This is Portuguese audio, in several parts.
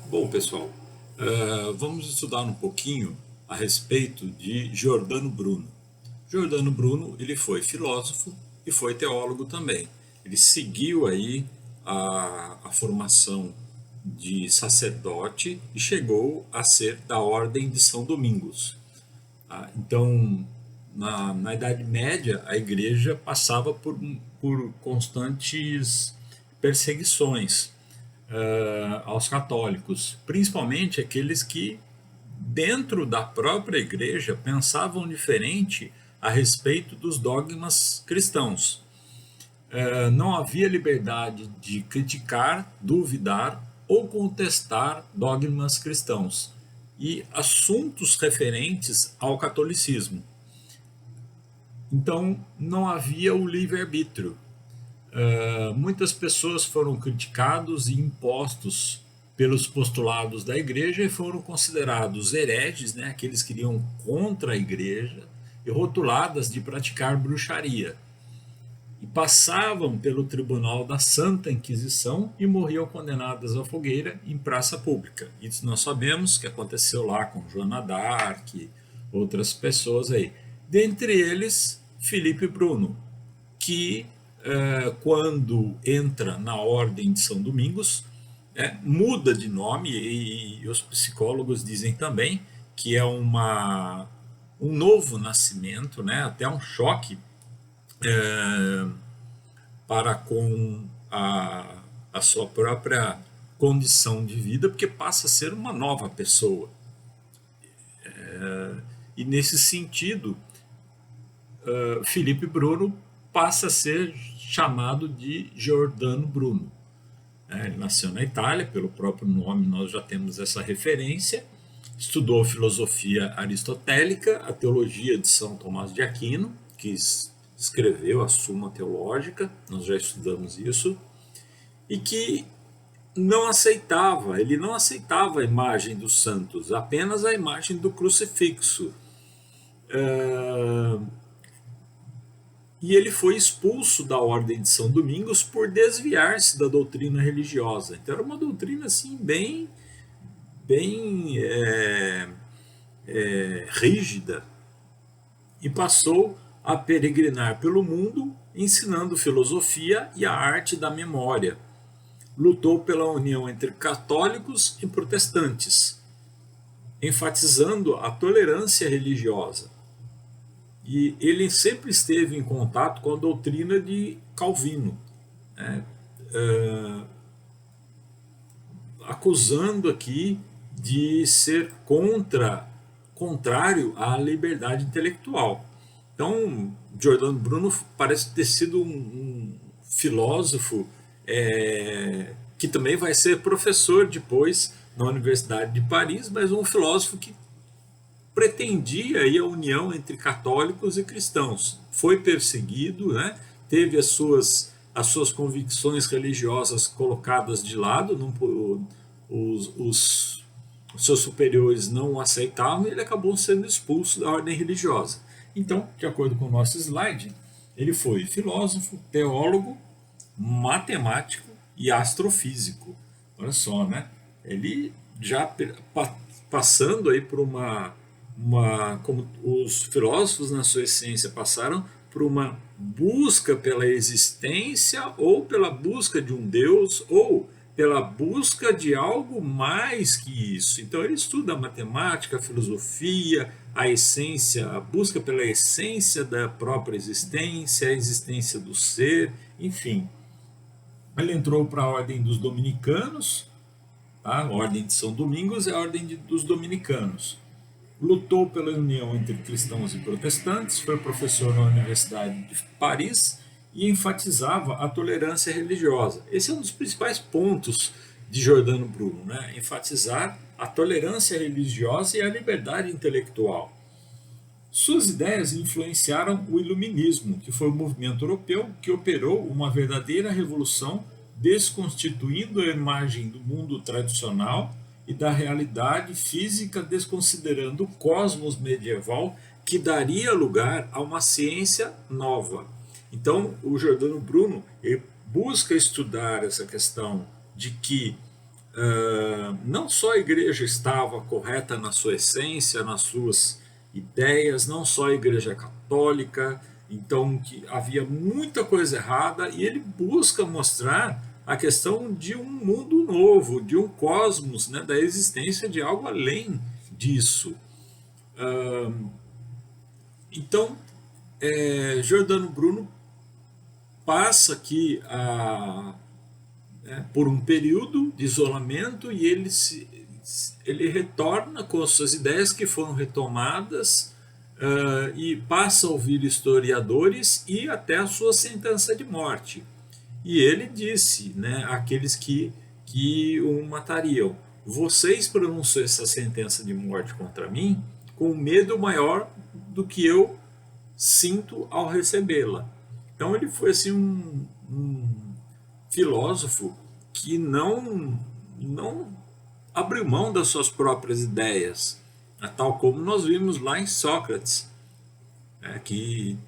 Bom, pessoal, vamos estudar um pouquinho a respeito de Giordano Bruno. Giordano Bruno, ele foi filósofo e foi teólogo também. Ele seguiu aí a formação de sacerdote e chegou a ser da Ordem de São Domingos. Tá? Então, na Idade Média, a igreja passava por constantes perseguições aos católicos, principalmente aqueles que, dentro da própria igreja, pensavam diferente a respeito dos dogmas cristãos. Não havia liberdade de criticar, duvidar ou contestar dogmas cristãos e assuntos referentes ao catolicismo. Então, não havia o livre-arbítrio. Muitas pessoas foram criticados e impostos pelos postulados da igreja e foram considerados hereges, né, aqueles que iriam contra a igreja, e rotuladas de praticar bruxaria. E passavam pelo tribunal da Santa Inquisição e morriam condenadas à fogueira em praça pública. Isso nós sabemos que aconteceu lá com Joana d'Arc, outras pessoas aí. Dentre eles, Felipe Bruno, que quando entra na Ordem de São Domingos, muda de nome e os psicólogos dizem também que é um novo nascimento, né, até um choque para com a sua própria condição de vida, porque passa a ser uma nova pessoa. E nesse sentido, Felipe Bruno passa a ser chamado de Giordano Bruno. Ele nasceu na Itália, pelo próprio nome nós já temos essa referência, estudou filosofia aristotélica, a teologia de São Tomás de Aquino, que escreveu a Suma Teológica, nós já estudamos isso, e que ele não aceitava a imagem dos santos, apenas a imagem do crucifixo. E ele foi expulso da Ordem de São Domingos por desviar-se da doutrina religiosa. Então era uma doutrina assim bem rígida, e passou a peregrinar pelo mundo ensinando filosofia e a arte da memória. Lutou pela união entre católicos e protestantes, enfatizando a tolerância religiosa. E ele sempre esteve em contato com a doutrina de Calvino, né? Acusando aqui de ser contrário à liberdade intelectual. Então, Giordano Bruno parece ter sido um filósofo que também vai ser professor depois na Universidade de Paris, mas um filósofo que pretendia aí a união entre católicos e cristãos. Foi perseguido, né? Teve as suas convicções religiosas colocadas de lado, os seus superiores não o aceitavam e ele acabou sendo expulso da ordem religiosa. Então, de acordo com o nosso slide, ele foi filósofo, teólogo, matemático e astrofísico. Olha só, né? Ele já passando aí por como os filósofos na sua essência passaram por uma busca pela existência ou pela busca de um Deus ou pela busca de algo mais que isso. Então ele estuda a matemática, a filosofia, a essência, a busca pela essência da própria existência, a existência do ser, enfim. Ele entrou para a ordem dos dominicanos, tá? A ordem de São Domingos é a ordem dos dominicanos. Lutou pela união entre cristãos e protestantes, foi professor na Universidade de Paris e enfatizava a tolerância religiosa. Esse é um dos principais pontos de Giordano Bruno, né? Enfatizar a tolerância religiosa e a liberdade intelectual. Suas ideias influenciaram o Iluminismo, que foi um movimento europeu que operou uma verdadeira revolução, desconstituindo a imagem do mundo tradicional e da realidade física, desconsiderando o cosmos medieval, que daria lugar a uma ciência nova. Então, o Giordano Bruno busca estudar essa questão de que não só a igreja estava correta na sua essência, nas suas ideias, não só a igreja católica, então que havia muita coisa errada, e ele busca mostrar a questão de um mundo novo, de um cosmos, né, da existência de algo além disso. Então, Giordano Bruno passa aqui por um período de isolamento e ele retorna com as suas ideias que foram retomadas, e passa a ouvir historiadores e até a sua sentença de morte. E ele disse, né, àqueles que o matariam: vocês pronunciam essa sentença de morte contra mim com um medo maior do que eu sinto ao recebê-la. Então ele foi assim um filósofo que não abriu mão das suas próprias ideias, tal como nós vimos lá em Sócrates, que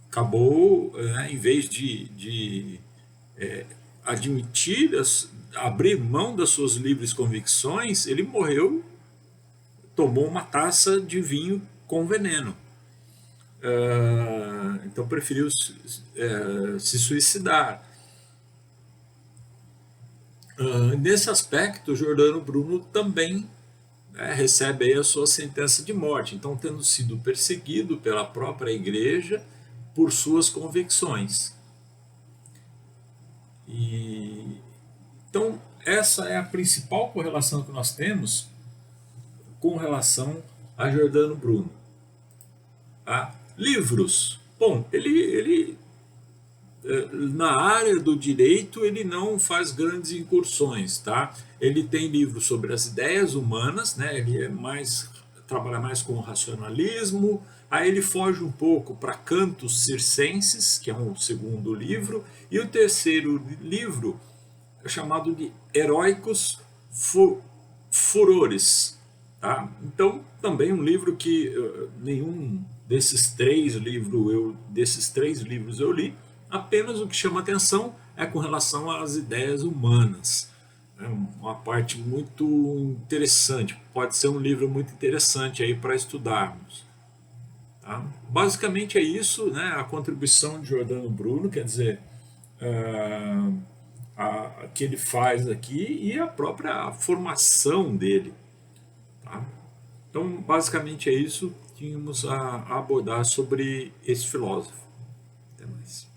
acabou, em vez de admitir, abrir mão das suas livres convicções, ele morreu, tomou uma taça de vinho com veneno. Então preferiu se suicidar. Nesse aspecto, Giordano Bruno também, recebe aí a sua sentença de morte, então tendo sido perseguido pela própria igreja por suas convicções. Então essa é a principal correlação que nós temos com relação a Giordano Bruno. Livros. Bom, ele na área do direito ele não faz grandes incursões, tá? Ele tem livros sobre as ideias humanas, né? Ele trabalha mais com o racionalismo. Aí ele foge um pouco para Cantos Circenses, que é um segundo livro, e o terceiro livro é chamado de Heróicos Furores, tá? Então também um livro que nenhum desses três livros eu li. Apenas o que chama atenção é com relação às ideias humanas. É uma parte muito interessante, pode ser um livro muito interessante aí para estudarmos. Tá? Basicamente é isso, né? A contribuição de Giordano Bruno, quer dizer, que ele faz aqui, e a própria formação dele. Tá? Então, basicamente é isso que tínhamos a abordar sobre esse filósofo. Até mais.